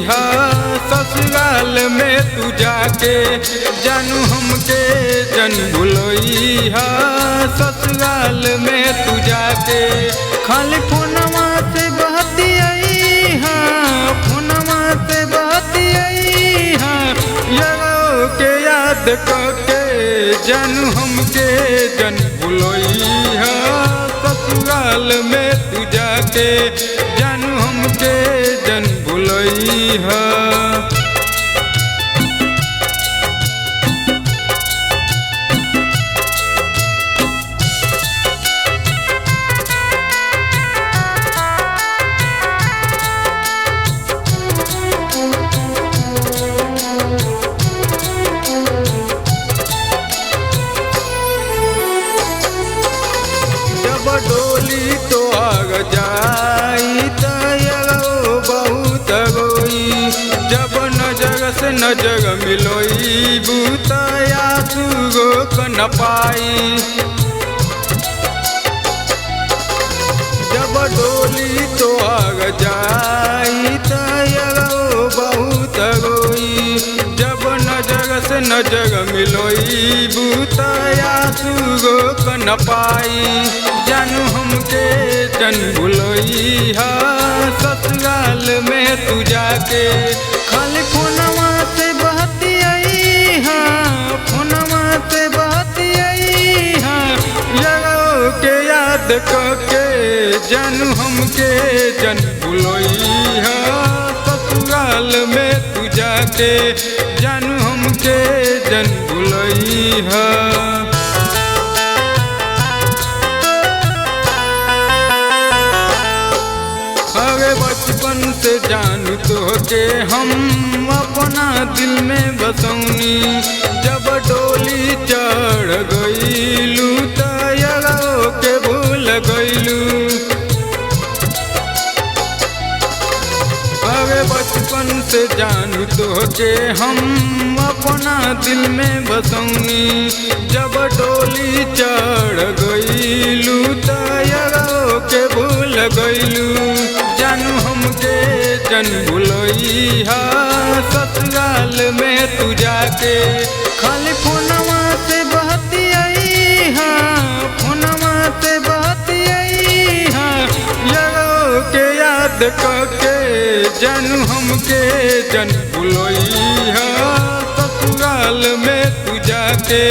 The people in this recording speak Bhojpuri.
हा ससुराल में तू जाके जानू हमके जन भुलोई हा ससुराल में तू जाके खाली फोनवा से बहतियाई हा फोनवा से बहतियाई हा यारो के याद करके जानू हमके जन भुलोई हा ससुराल में तू जाके जानू हमके जन भुलोई हा। डोली तो आग जाई तयरो बहुत रोई जब नजर से नजर मिलोई बूतया रोक न पाई जब डोली तो आग जाई तयरो बहुत रोई जब नजर से नजर मिलोई बूतया रोक न पाई जानू हमके जन भुलोई हा ससुराल में तू जाके खाली फोनवा से बहतियाई हा फोनवा से बहतियाई हा यारो के याद करके जानू हमके जन भुलोई हा ससुराल में तू जाके जानू हमके जन भुलोई हा। बचपन से जानू तो के हम अपना दिल में बसौनी जब डोली चढ़ गईलू तयरो के भूल गईलू अरे बचपन से जानू तो के हम अपना दिल में बसौनी जब डोली चढ़ गईलू तयरो के भूल गईलू जानू हमके जन भुलोई हा ससुराल में तू जाके खाली फोनवा से बहतियाई हा फोनवा से बहतियाई हा यारो के याद करके जानू हमके जन भुलोई हा ससुराल में तू जाके